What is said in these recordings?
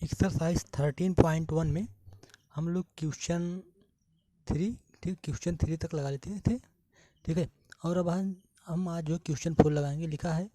Exercise 13.1 में हम लोग क्वेश्चन 3 तक लगा लेते थे। ठीक है, और अब हम आज जो क्वेश्चन 4 लगाएंगे। लिखा है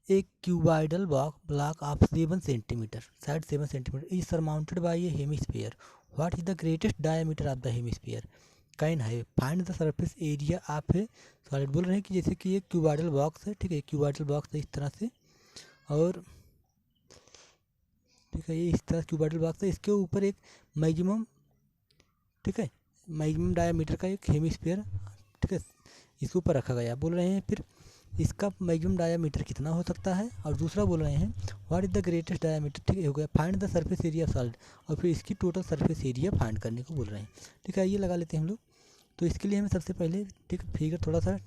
एक cuboidal block of 7 centimetre, side 7 centimetre is surmounted by a hemisphere. What is the greatest diameter of the hemisphere? काइन है find the surface area of a solid. बोल रहे हैं कि जैसे कि एक क्यूबॉइडल बॉक्स है। ठीक है, क्यूबॉइडल बॉक्स है इस तरह से, और ठीक है, ये इस तरह क्यूबॉइडल बॉक्स है। इसके ऊपर एक मैक्सिमम, ठीक है, मैक्सिमम डायमीटर का एक हेमिस्फीयर, ठीक है, इसके ऊपर रखा गया। बोल रहे हैं फिर इसका मैक्सिमम डायमीटर कितना हो सकता है, और दूसरा बोल रहे हैं what is the greatest diameter. ठीक है, हो गया find the surface area of solid, और फिर इसकी टोटल सरफेस एरिया फाइंड करने को बोल रहे हैं। ठीक है, ये लगा लेते हैं हम लोग। तो इसके लिए हमें सबसे पहले, ठीक है, फिगर थोड़ा सा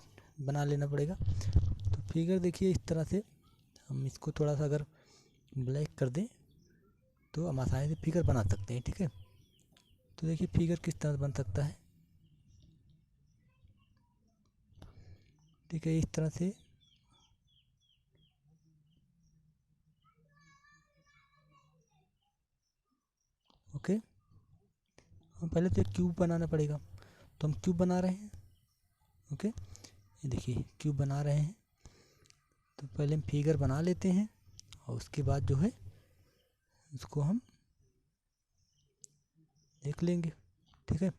बना लेना पड़ेगा। तो फिगर देखिए इस तरह से, हम इसको थोड़ा सा अगर ब्लैक कर दें तो हम आसानी से फिगर बना सकते हैं। ठीक है, तो देखिए फिगर किस तरह बन सकता है। ठीक है, इस तरह से ओके। हम पहले तो एक क्यूब बनाना पड़ेगा, तो हम क्यूब बना रहे हैं। ओके, ये देखिए क्यूब बना रहे हैं। तो पहले हम फिगर बना लेते हैं, और उसके बाद जो है उसको हम देख लेंगे। ठीक है,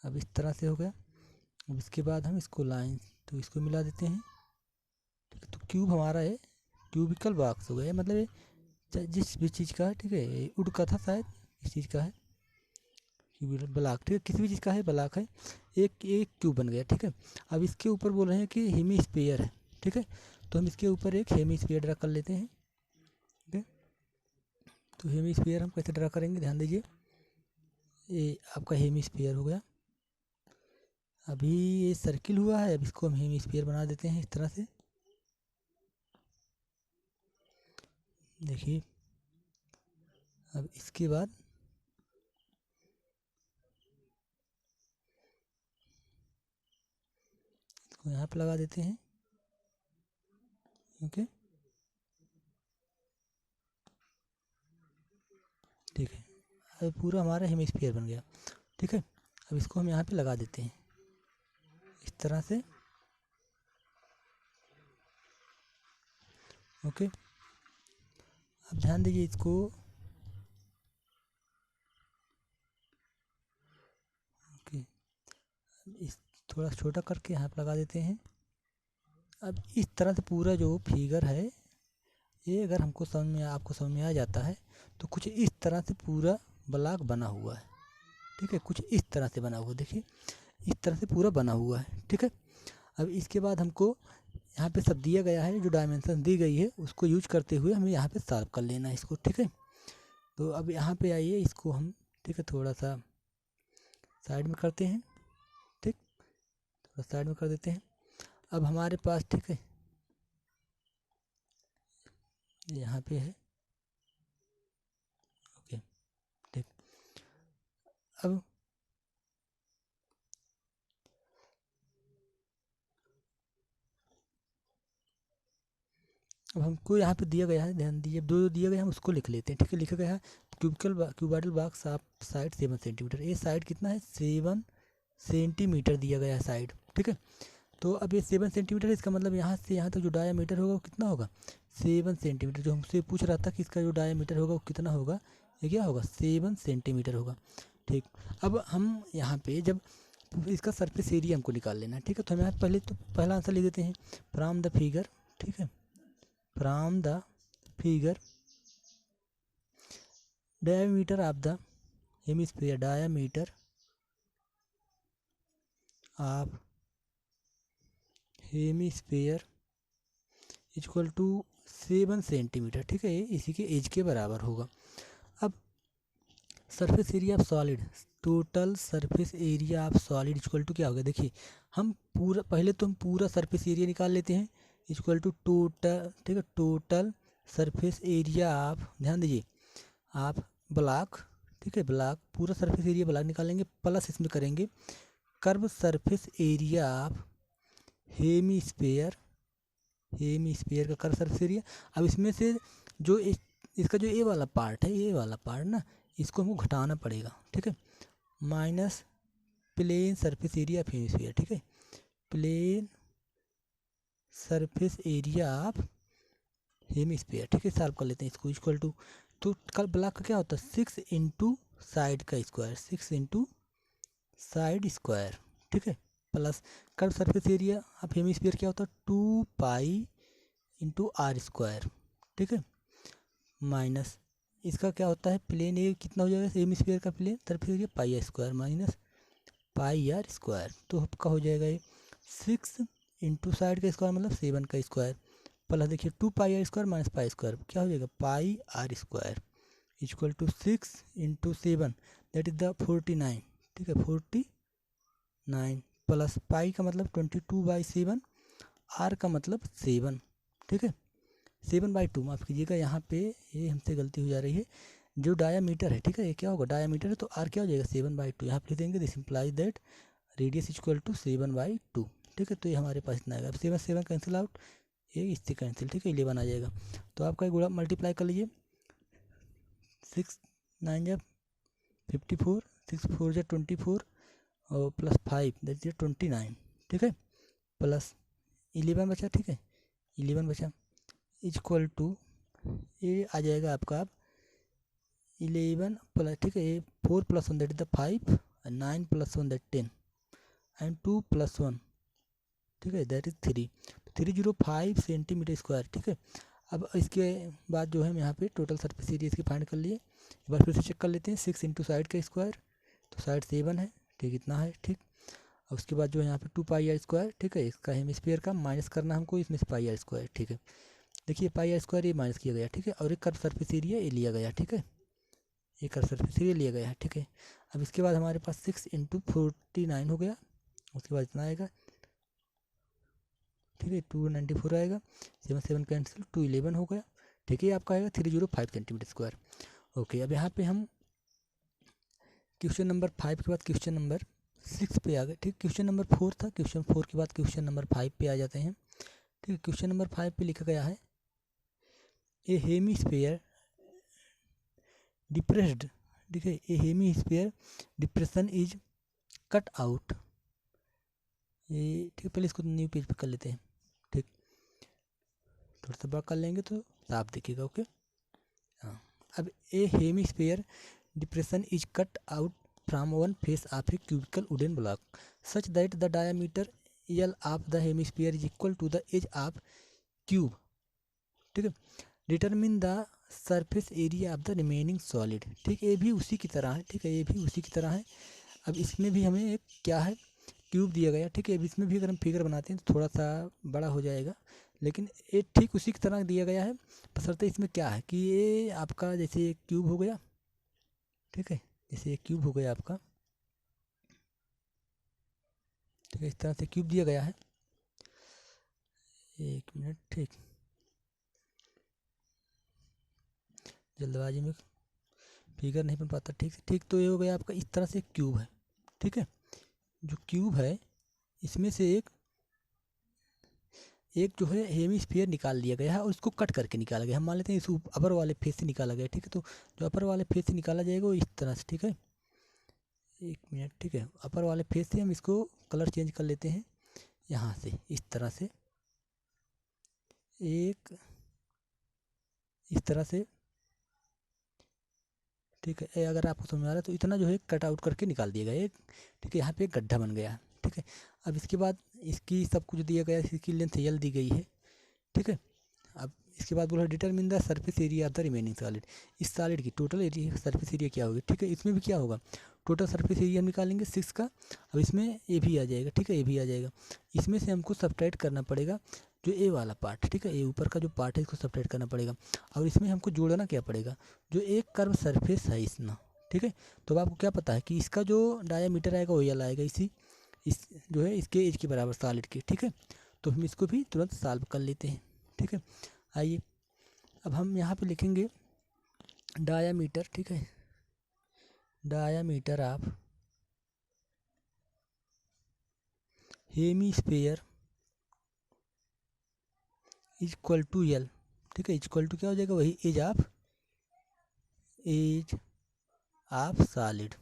अब इस तरह से हो गया। अब इसके बाद हम इसको लाइन, तो इसको मिला देते हैं। ठीक है, तो क्यूब हमारा है क्यूबिकल बॉक्स हो गया, मतलब ये जिस भी चीज़ का है। ठीक है, ये वुड का था शायद, इस चीज़ का है क्यूबिकल ब्लॉक। ठीक है, किसी भी चीज़ का है ब्लॉक है, एक क्यूब बन गया। ठीक है, अब इसके ऊपर बोल रहे हैं कि हेमिस्फीयर है। ठीक है, तो हम इसके ऊपर एक हेमिस्फीयर ड्रा कर लेते हैं। ठीक है, तो हेमिस्फीयर हम कैसे ड्रा करेंगे, ध्यान दीजिए। ये आपका हेमिस्फीयर हो गया। अभी ये सर्किल हुआ है, अब इसको हम हेमिस्फीयर बना देते हैं इस तरह से। देखिए, अब इसके बाद इसको यहाँ पे लगा देते हैं। ओके, ठीक है, अब पूरा हमारा हेमिस्फीयर बन गया। ठीक है, अब इसको हम यहाँ पे लगा देते हैं इस तरह से। ओके, अब ध्यान दीजिए इसको, ओके, इस थोड़ा छोटा करके यहाँ पे लगा देते हैं। अब इस तरह से पूरा जो फिगर है, ये अगर हमको समझ में, आपको समझ में आ जाता है, तो कुछ इस तरह से पूरा ब्लॉक बना हुआ है। ठीक है, कुछ इस तरह से बना हुआ, देखिए इस तरह से पूरा बना हुआ है। ठीक है, अब इसके बाद हमको यहाँ पे सब दिया गया है, जो डायमेंशन दी गई है उसको यूज करते हुए हमें यहाँ पे सॉल्व कर लेना है इसको। ठीक है, तो अब यहाँ पे आइए, इसको हम, ठीक है, थोड़ा सा साइड में करते हैं। ठीक, थोड़ा साइड में कर देते हैं। अब हमारे पास, ठीक है, यहाँ पे है। ओके, ठीक, अब हमको यहाँ पे दिया गया है, ध्यान दीजिए, दो दिया गया है, हम उसको लिख लेते हैं। ठीक है, लिखा गया है cuboidal box of side 7 centimetre. ये साइड कितना है, 7 सेंटीमीटर दिया गया है साइड। ठीक है, तो अब ये 7 सेंटीमीटर है, इसका मतलब यहाँ से यहाँ तक जो डायामीटर होगा वो कितना होगा, 7 सेंटीमीटर। जो हमसे पूछ रहा था कि इसका जो डायामीटर होगा वो कितना होगा, ये क्या होगा, 7 सेंटीमीटर होगा। ठीक, अब हम यहाँ पे जब इसका सरफेस एरिया हमको निकाल लेना है। ठीक है, तो हम यहाँ पहले तो पहला आंसर लिख देते हैं फ्रॉम द फिगर। ठीक है, from the figure diameter of the hemisphere, diameter of hemisphere equal to 7 centimetre. ठीक है, ये इसी के एज के बराबर होगा। अब surface area of solid, total surface area of solid equal to क्या होगा, देखिए हम पूरा, पहले तो हम पूरा सरफेस एरिया निकाल लेते हैं, इक्वल टू टोटल, ठीक है, टोटल सरफेस एरिया ऑफ, ध्यान दीजिए, आप ब्लॉक, ठीक है, ब्लॉक पूरा सरफेस एरिया ब्लॉक निकालेंगे, प्लस इसमें करेंगे curve surface area of hemisphere, hemisphere का कर्व सरफेस एरिया। अब इसमें से जो इसका जो ए वाला पार्ट है, ये वाला पार्ट ना, इसको हमको घटाना पड़ेगा, ठीक है, minus plane surface area of hemisphere, ठीक है, plane surface area of hemisphere, ठीक है, सॉल्व कर लेते हैं इसको, इक्वल टू, तो कल ब्लॉक का क्या होता है 6 इंटू साइड का स्क्वायर, 6 इंटू साइड स्क्वायर, ठीक है, plus curve surface area of hemisphere क्या होता है 2 पाई इंटू आर स्क्वायर, ठीक है, माइनस इसका क्या होता है प्लेन ए कितना हो जाएगा हेमिस्फीयर का plane surface area pi r square minus pi r square, तो आपका हो जाएगा ये 6 इंटू साइड का स्क्वायर मतलब 7 का स्क्वायर, प्लस देखिए 2 pi r square minus pi square, क्या हो जाएगा pi r square equal to 6 into 7 that is the 49, ठीक है 49, प्लस पाई का मतलब 22/7, आर का मतलब 7, ठीक है 7/2, माफ़ कीजिएगा यहाँ पे ये हमसे गलती हो जा रही है, जो डायामीटर है, ठीक है, ये क्या होगा डायामीटर है तो आर क्या हो जाएगा 7/2, यहाँ पे लिख देंगे this implies that radius equal to 7/2, ठीक है, तो ये हमारे पास इतना आएगा, अब 7 7 कैंसिल आउट, ये इससे कैंसिल, ठीक है 11 आ जाएगा, तो आपका गुणा मल्टीप्लाई कर लीजिए, 6 9 जा 54, 6 4 जा 24 और प्लस 5 दैट इज 29, ठीक है, प्लस 11 बचा, ठीक है 11 बचा इक्वल टू ये आ जाएगा आपका 11 प्लस, ठीक है, 4 + 1 that is the 5 and 9 + 1 that 10 and 2 + 1, ठीक है दैट इज 3, 305 सेंटीमीटर स्क्वायर, ठीक है। अब इसके बाद जो है हम यहाँ पे टोटल सरफेस एरिया इसकी फाइंड कर लिए, एक बार फिर से चेक कर लेते हैं, 6 इंटू साइड का स्क्वायर तो साइड 7 है, ठीक इतना है, ठीक, और उसके बाद जो है यहाँ पे 2 पाई आर स्क्वायर, ठीक है, इसका हेमिस्फीयर का माइनस करना हमको इसमें से पाई आर स्क्वायर, ठीक है, देखिए पाई आर स्क्वायर ये माइनस किया गया, ठीक है, और एक कर्व सरफेस एरिया ये लिया गया, ठीक है, ये कर्व सरफेस एरिया लिया गया है, ठीक है। अब इसके बाद हमारे पास 6 इंटू 49 हो गया, उसके बाद इतना आएगा, ठीक है 294 आएगा, 7 7 कैंसिल 211 हो गया, ठीक है, आपका आएगा 305 सेंटीमीटर स्क्वायर। ओके, अब यहाँ पे हम क्वेश्चन नंबर 5 के बाद क्वेश्चन नंबर 6 पे आ गए, ठीक, क्वेश्चन नंबर 4 था, क्वेश्चन 4 के बाद क्वेश्चन नंबर 5 पे आ जाते हैं, ठीक है, क्वेश्चन नंबर 5 पे लिखा गया है ए हेमिस्फीयर डिप्रेस्ड, ठीक है, a hemisphere depression is cut out, ये ठीक है, पहले इसको न्यू पेज पे कर लेते हैं, ठीक, थोड़ा सा बड़ा कर लेंगे तो साफ दिखेगा, ओके, हाँ, अब a hemisphere depression is cut out from one face of a cubical wooden block such that the diameter L of the hemisphere is equal to the edge of cube, ठीक है, determine the surface area of the remaining solid, ठीक, ये भी उसी की तरह है, ठीक है, ये भी उसी की तरह है। अब इसमें भी हमें एक क्या है क्यूब दिया गया, ठीक है, अब इसमें भी अगर हम फिगर बनाते हैं तो थोड़ा सा बड़ा हो जाएगा, लेकिन ये ठीक उसी की तरह दिया गया है, बशर्ते इसमें क्या है कि ये आपका जैसे एक क्यूब हो गया, ठीक है, जैसे एक क्यूब हो गया आपका, ठीक है, इस तरह से क्यूब दिया गया है, एक मिनट, ठीक, जल्दबाजी में फिगर नहीं बन पाता ठीक से, ठीक, तो ये हो गया आपका इस तरह से क्यूब है, ठीक है, जो क्यूब है इसमें से एक जो है हेमिस्फीयर निकाल लिया गया है और इसको कट करके निकाला गया, हम मान लेते हैं इस अपर वाले फेस से निकाला गया, ठीक है, तो जो अपर वाले फेस से निकाला जाएगा वो इस तरह से, ठीक है, एक मिनट, ठीक है, अपर वाले फेस से हम इसको कलर चेंज कर लेते हैं, यहाँ से इस तरह से, एक इस तरह से, ठीक है, अगर आपको समझ आ रहा है तो इतना जो है कट आउट करके निकाल दिया गया एक, ठीक है, यहाँ पे एक गड्ढा बन गया, ठीक है, अब इसके बाद इसकी सब कुछ दिया गया, इसकी लेंथ एल दी गई है, ठीक है, अब इसके बाद बोला determine the surface area of the remaining solid, इस सॉलिड की टोटल एरिया सरफेस एरिया क्या होगी, ठीक है, इसमें भी क्या होगा टोटल सरफेस एरिया हम निकालेंगे 6 का, अब इसमें ए भी आ जाएगा, ठीक है, ए भी आ जाएगा, इसमें से हमको सब्ट्रैक्ट करना पड़ेगा जो ए वाला पार्ट, ठीक है, ए ऊपर का जो पार्ट है इसको सब्ट्रैक्ट करना पड़ेगा, और इसमें हमको जोड़ना क्या पड़ेगा जो एक कर्व सरफेस है इसमें, ठीक है, तो अब आपको क्या पता है कि इसका जो डायामीटर आएगा वो एल आएगा, इस जो है इसके एज के बराबर सॉलिड के, ठीक है, तो हम इसको भी तुरंत सॉल्व कर लेते हैं, ठीक है, आइए अब हम यहाँ पे लिखेंगे डायामीटर, ठीक है, diameter of hemisphere equal to L, ठीक है, इक्वल टू क्या हो जाएगा वही edge of edge of solid,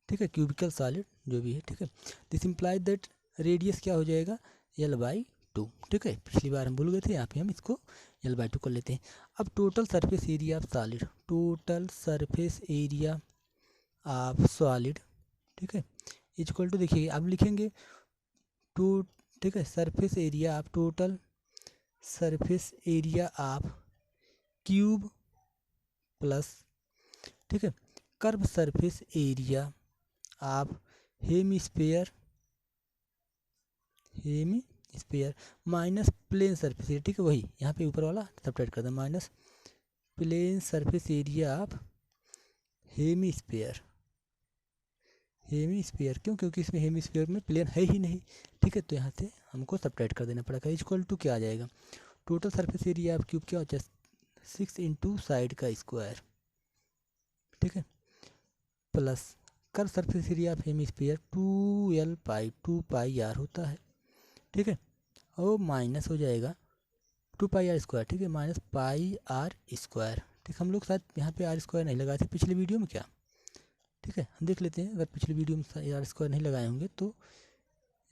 ठीक है, क्यूबिकल सॉलिड जो भी है, ठीक है। दिस इम्प्लाइज दैट रेडियस क्या हो जाएगा L/2, ठीक है। पिछली बार हम भूल गए थे, यहाँ पे हम इसको L/2 कर लेते हैं। अब total surface area of solid, total surface area of solid, ठीक है, इक्वल टू, देखिए अब लिखेंगे टू, ठीक है, surface area of, total surface area of cube plus, ठीक है, curve surface area of hemisphere minus plane surface area, ठीक है, वही यहाँ पे ऊपर वाला सब्ट्रैक्ट कर दें, minus plane surface area of hemisphere क्यों, क्योंकि इसमें हेमिस्फीयर में प्लेन है ही नहीं, ठीक है, तो यहाँ से हमको सब्ट्रैक्ट कर देना पड़ेगा। इक्वल टू क्या आ जाएगा, total surface area of cube क्या होता है 6 इंटू साइड का स्क्वायर, ठीक है, plus curve surface area of hemisphere 2 pi r होता है, ठीक है, और माइनस हो जाएगा 2 पाई r स्क्वायर, ठीक है, माइनस पाई r स्क्वायर, ठीक। हम लोग शायद यहाँ पे r स्क्वायर नहीं लगाए थे पिछले वीडियो में क्या, ठीक है, हम देख लेते हैं, अगर पिछले वीडियो में r स्क्वायर नहीं लगाए होंगे तो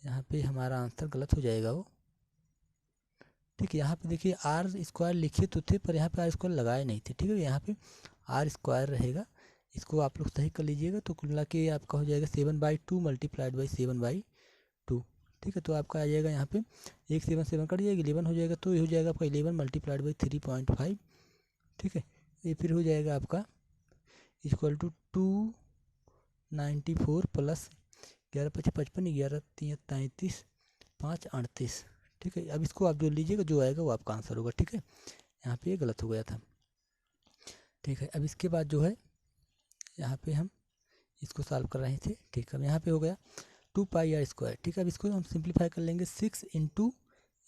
यहाँ पे हमारा आंसर गलत हो जाएगा वो, ठीक है। यहाँ पे देखिए r स्क्वायर लिखे तो थे पर यहाँ पे r स्क्वायर लगाए नहीं थे, ठीक है, यहाँ पे r स्क्वायर रहेगा, इसको आप लोग सही कर लीजिएगा, तो कुल मिला के आपका हो जाएगा 7/2 मल्टीप्लाइड बाई 7/2, ठीक है। तो आपका आ जाएगा यहाँ पे 1 7 7 कट जाएगा, 11 हो जाएगा, तो ये हो जाएगा आपका 11 मल्टीप्लाइड बाई 3.5, ठीक है। ये फिर हो जाएगा आपका इक्वल टू 294 प्लस 11 5 55, 11 3 33, 5 38, ठीक है। अब इसको आप जो लीजिएगा, जो आएगा वो आपका आंसर होगा, ठीक है। यहाँ पे ये गलत हो गया था, ठीक है। अब इसके बाद जो है यहाँ पे हम इसको सॉल्व कर रहे थे, ठीक है। अब यहाँ पे हो गया 2 पाई r स्क्वायर, ठीक है। अब इसको हम सिंप्लीफाई कर लेंगे 6 इंटू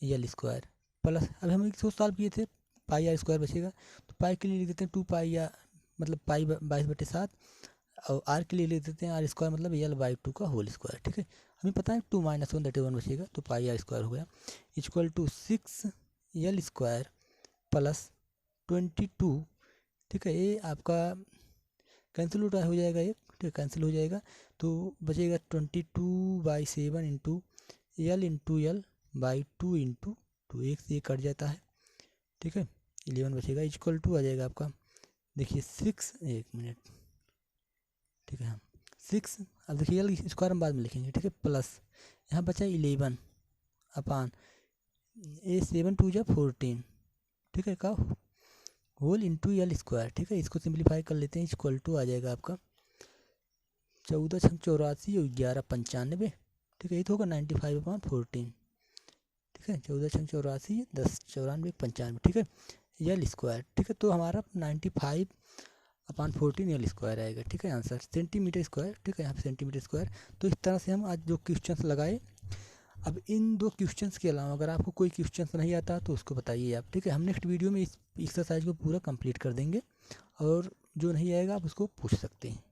L स्क्वायर प्लस, अब हम इसको सॉल्व किए थे, पाई r स्क्वायर बचेगा, तो पाई के लिए लिख देते हैं 2 पाई r मतलब पाई 22/7, और r के लिए लिख देते हैं r स्क्वायर मतलब L/2 का होल स्क्वायर, ठीक है। हमें पता है 2 - 1 दैट इज 1 बचेगा, तो पाई r स्क्वायर हो गया equal to 6L square plus 22, ठीक है। ये आपका कैंसिल हो जाएगा, एक ठीक है, कैंसिल हो जाएगा, तो बचेगा 22/7 इंटू L/2 इंटू 2, एक से एक कट जाता है, ठीक है, 11 बचेगा इक्वल टू आ जाएगा आपका, देखिए 6, एक मिनट, ठीक है, हाँ 6, अब देखिए L स्क्वायर हम बाद में लिखेंगे, ठीक है, प्लस यहाँ बचा 11 अपान 7 2 जा 14, ठीक है, का होल इंटू L स्क्वायर, ठीक है। इसको सिंप्लीफाई कर लेते हैं, इक्वल टू आ जाएगा आपका 14 6 84 और 11 95, ठीक है, ये तो होगा 95/14, ठीक है, 14 6 84 10 94 95, ठीक है, L स्क्वायर, ठीक है। तो हमारा 95/14 L स्क्वायर आएगा, ठीक है, आंसर सेंटीमीटर स्क्वायर, ठीक है, यहाँ पे सेंटीमीटर स्क्वायर। तो इस तरह से हम आज जो क्वेश्चंस लगाए, अब इन 2 क्वेश्चंस के अलावा अगर आपको कोई क्वेश्चंस नहीं आता तो उसको बताइए आप, ठीक है। हम नेक्स्ट वीडियो में इस एक्सरसाइज को पूरा कंप्लीट कर देंगे, और जो नहीं आएगा आप उसको पूछ सकते हैं।